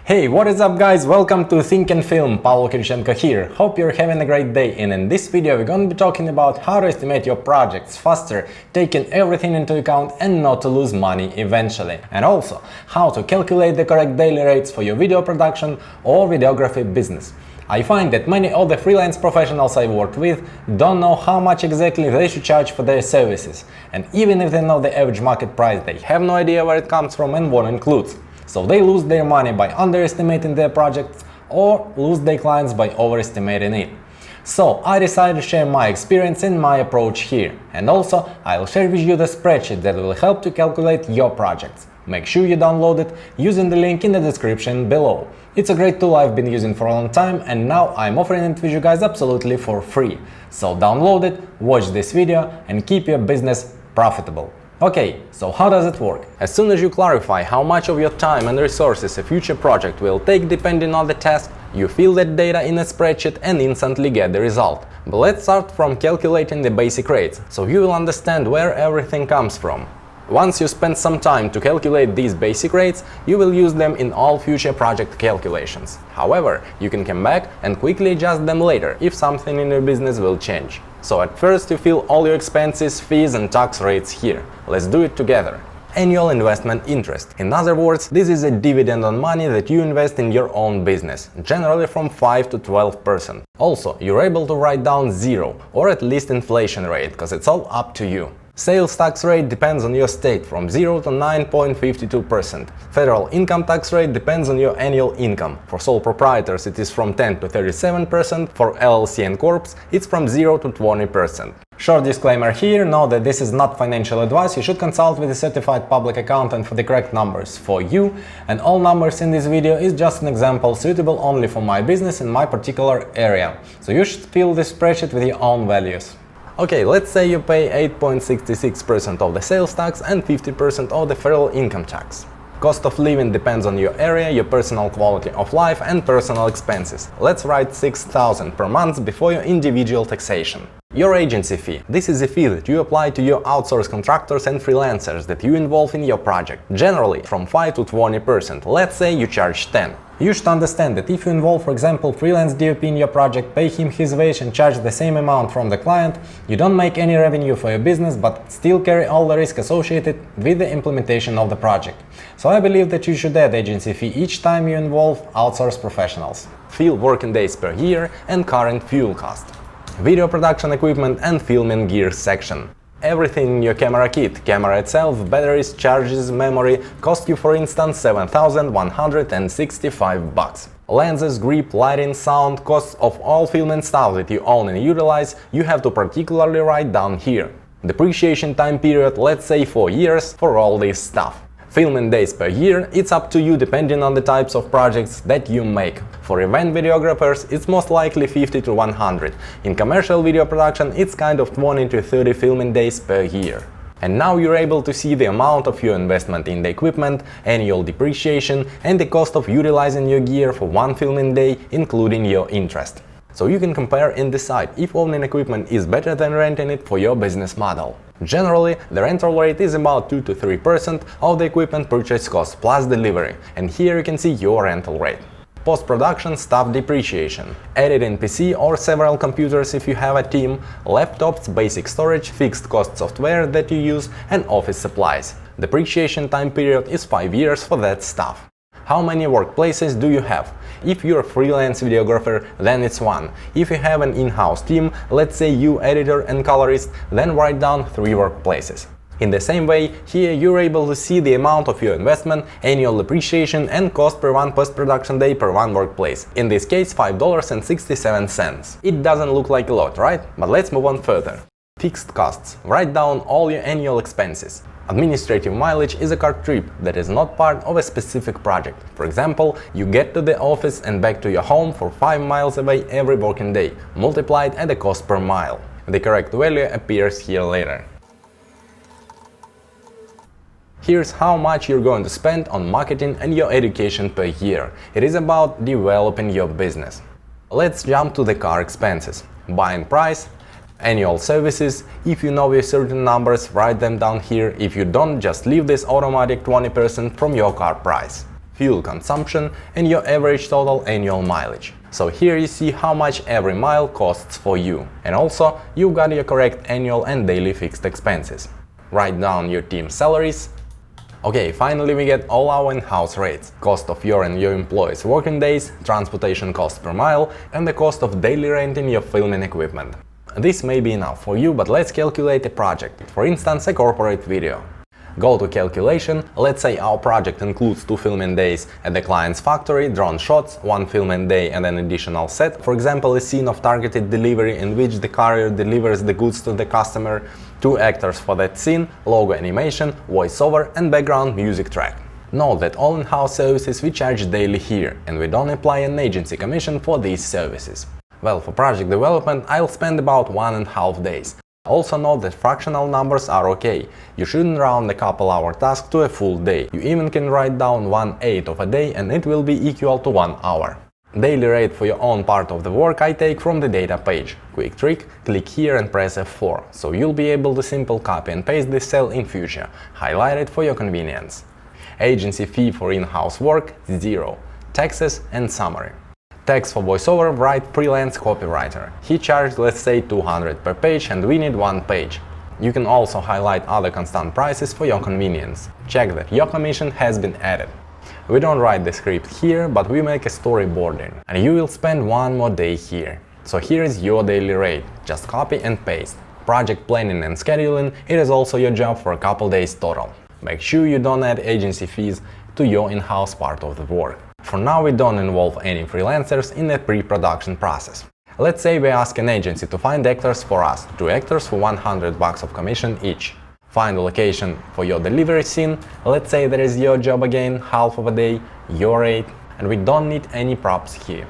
Hey, what is up guys? Welcome to Think and Film, Pavel Kirichenko here. Hope you're having a great day, and in this video we're going to be talking about how to estimate your projects faster, taking everything into account and not to lose money eventually. And also, how to calculate the correct daily rates for your video production or videography business. I find that many of the freelance professionals I work with don't know how much exactly they should charge for their services. And even if they know the average market price, they have no idea where it comes from and what it includes. So they lose their money by underestimating their projects or lose their clients by overestimating it. So I decided to share my experience and my approach here. And also I'll share with you the spreadsheet that will help to calculate your projects. Make sure you download it using the link in the description below. It's a great tool I've been using for a long time, and now I'm offering it with you guys absolutely for free. So download it, watch this video and keep your business profitable. Okay, so how does it work? As soon as you clarify how much of your time and resources a future project will take depending on the task, you fill that data in a spreadsheet and instantly get the result. But let's start from calculating the basic rates, so you will understand where everything comes from. Once you spend some time to calculate these basic rates, you will use them in all future project calculations. However, you can come back and quickly adjust them later if something in your business will change. So at first you fill all your expenses, fees and tax rates here. Let's do it together. Annual investment interest. In other words, this is a dividend on money that you invest in your own business, generally from 5 to 12%. Also, you're able to write down zero or at least inflation rate, because it's all up to you. Sales tax rate depends on your state from 0 to 9.52%. Federal income tax rate depends on your annual income. For sole proprietors it is from 10 to 37%, for LLC and corps it's from 0 to 20%. Short disclaimer here, know that this is not financial advice, you should consult with a certified public accountant for the correct numbers for you, and all numbers in this video is just an example suitable only for my business in my particular area. So you should fill this spreadsheet with your own values. Okay, let's say you pay 8.66% of the sales tax and 50% of the federal income tax. Cost of living depends on your area, your personal quality of life and personal expenses. Let's write 6,000 per month before your individual taxation. Your agency fee. This is a fee that you apply to your outsourced contractors and freelancers that you involve in your project. Generally from 5 to 20%. Let's say you charge 10. You should understand that if you involve, for example, freelance DOP in your project, pay him his wage and charge the same amount from the client, you don't make any revenue for your business but still carry all the risk associated with the implementation of the project. So I believe that you should add agency fee each time you involve outsourced professionals. Field working days per year and current fuel cost. Video production equipment and filming gear section. Everything in your camera kit, camera itself, batteries, charges, memory, cost you for instance $7,165. Lenses, grip, lighting, sound, costs of all filming stuff that you own and utilize, you have to particularly write down here. Depreciation time period, let's say 4 years for all this stuff. Filming days per year, it's up to you depending on the types of projects that you make. For event videographers, it's most likely 50 to 100. In commercial video production, it's kind of 20 to 30 filming days per year. And now you're able to see the amount of your investment in the equipment, annual depreciation, and the cost of utilizing your gear for one filming day, including your interest. So you can compare and decide if owning equipment is better than renting it for your business model. Generally, the rental rate is about 2 to 3% of the equipment purchase cost plus delivery, and here you can see your rental rate. Post-production staff depreciation. Editing PC or several computers if you have a team, laptops, basic storage, fixed cost software that you use, and office supplies. Depreciation time period is 5 years for that stuff. How many workplaces do you have? If you're a freelance videographer, then it's 1. If you have an in-house team, let's say you editor and colorist, then write down 3 workplaces. In the same way, here you're able to see the amount of your investment, annual depreciation and cost per one post-production day per one workplace. In this case $5.67. It doesn't look like a lot, right? But let's move on further. Fixed costs. Write down all your annual expenses. Administrative mileage is a car trip that is not part of a specific project. For example, you get to the office and back to your home for 5 miles away every working day, multiplied at the cost per mile. The correct value appears here later. Here's how much you're going to spend on marketing and your education per year. It is about developing your business. Let's jump to the car expenses. Buying price, annual services. If you know your certain numbers, write them down here. If you don't, just leave this automatic 20% from your car price. fuel consumption, and your average total annual mileage. So here you see how much every mile costs for you. And also, you got your correct annual and daily fixed expenses. Write down your team salaries. Okay, finally we get all our in-house rates. Cost of your and your employees' working days, transportation cost per mile, and the cost of daily renting your filming equipment. This may be enough for you, but let's calculate a project, for instance a corporate video. Go to calculation, let's say our project includes 2 filming days at the client's factory, drone shots, 1 filming day and an additional set, for example a scene of targeted delivery in which the courier delivers the goods to the customer, 2 actors for that scene, logo animation, voiceover and background music track. Note that all in-house services we charge daily here, and we don't apply an agency commission for these services. Well, for project development I'll spend about 1.5 days. Also note that fractional numbers are okay. You shouldn't round a couple-hour task to a full day. You even can write down 1/8 of a day and it will be equal to 1 hour. Daily rate for your own part of the work I take from the data page. Quick trick, click here and press F4, so you'll be able to simply copy and paste this cell in future. Highlight it for your convenience. Agency fee for in-house work, 0. Taxes and summary. Tax for voiceover, write freelance copywriter. He charged, let's say, 200 per page and we need 1 page. You can also highlight other constant prices for your convenience. Check that your commission has been added. We don't write the script here, but we make a storyboarding. And you will spend 1 more day here. So here is your daily rate. Just copy and paste. Project planning and scheduling, it is also your job for a couple days total. Make sure you don't add agency fees to your in-house part of the work. For now we don't involve any freelancers in the pre-production process. Let's say we ask an agency to find actors for us, 2 actors for $100 of commission each. Find a location for your delivery scene, let's say that is your job again, half of a day, your rate, and we don't need any props here.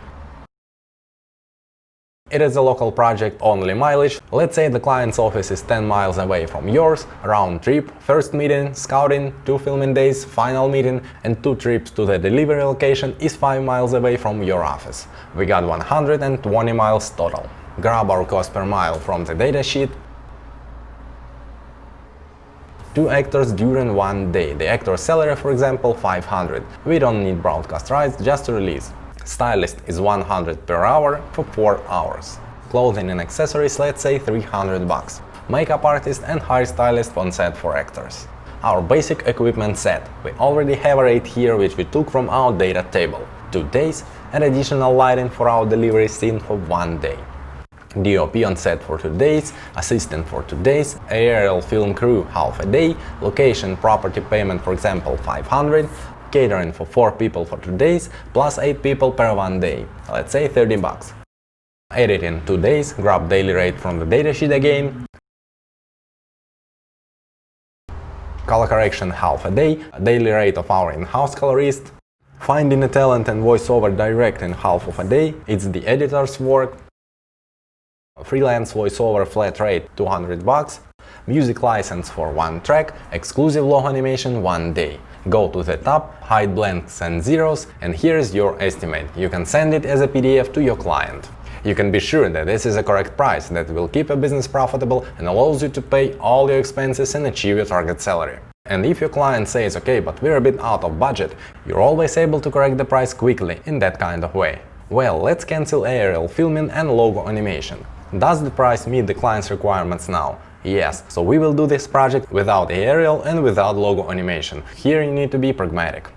It is a local project, only mileage. Let's say the client's office is 10 miles away from yours, round trip, first meeting, scouting, 2 filming days, final meeting, and 2 trips to the delivery location is 5 miles away from your office. We got 120 miles total. Grab our cost per mile from the datasheet. 2 actors during 1 day. The actor's salary, for example, 500. We don't need broadcast rights, just to release. Stylist is 100 per hour for 4 hours. Clothing and accessories, let's say $300. Makeup artist and hairstylist on set for actors. Our basic equipment set. We already have a rate here which we took from our data table. 2 days and additional lighting for our delivery scene for 1 day. DOP on set for 2 days, assistant for 2 days, aerial film crew half a day, location property payment for example 500, catering for 4 people for 2 days, plus 8 people per 1 day, let's say $30. Editing 2 days, grab daily rate from the datasheet again. Color correction half a day, daily rate of our in-house colorist. Finding a talent and voiceover direct in half of a day, it's the editor's work. Freelance voiceover flat rate $200. Music license for 1 track, exclusive logo animation 1 day. Go to the top, hide blanks and zeros, and here's your estimate. You can send it as a PDF to your client. You can be sure that this is a correct price that will keep a business profitable and allows you to pay all your expenses and achieve your target salary. And if your client says, okay, but we're a bit out of budget, you're always able to correct the price quickly in that kind of way. Well, let's cancel aerial filming and logo animation. Does the price meet the client's requirements now? Yes, so we will do this project without aerial and without logo animation. Here you need to be pragmatic.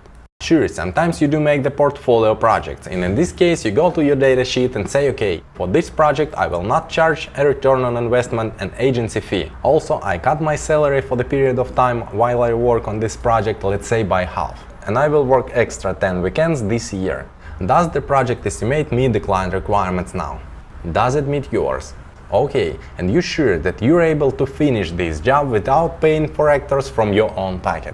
Sure, sometimes you do make the portfolio projects, and in this case you go to your datasheet and say, okay, for this project I will not charge a return on investment and agency fee. Also, I cut my salary for the period of time while I work on this project, let's say by half. And I will work extra 10 weekends this year. Does the project estimate meet the client requirements now? Does it meet yours? Okay, and you sure that you're able to finish this job without paying for actors from your own pocket?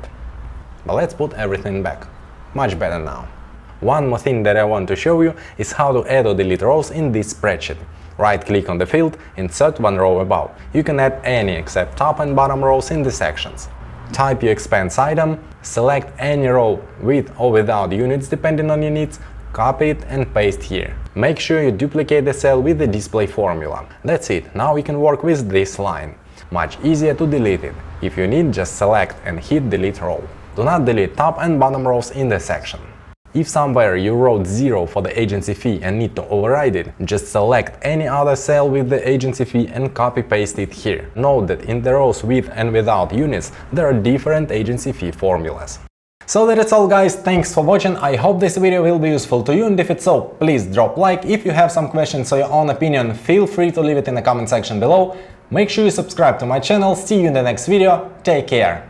But let's put everything back. Much better now. One more thing that I want to show you is how to add or delete rows in this spreadsheet. Right-click on the field, insert 1 row above. You can add any except top and bottom rows in the sections. Type your expense item, select any row with or without units depending on your needs, copy it and paste here. Make sure you duplicate the cell with the display formula. That's it, now we can work with this line. Much easier to delete it. If you need, just select and hit delete row. Do not delete top and bottom rows in the section. If somewhere you wrote 0 for the agency fee and need to override it, just select any other cell with the agency fee and copy paste it here. Note that in the rows with and without units there are different agency fee formulas. So that's all guys, thanks for watching, I hope this video will be useful to you, and if it's so, please drop like. If you have some questions or your own opinion, feel free to leave it in the comment section below. Make sure you subscribe to my channel, see you in the next video, take care!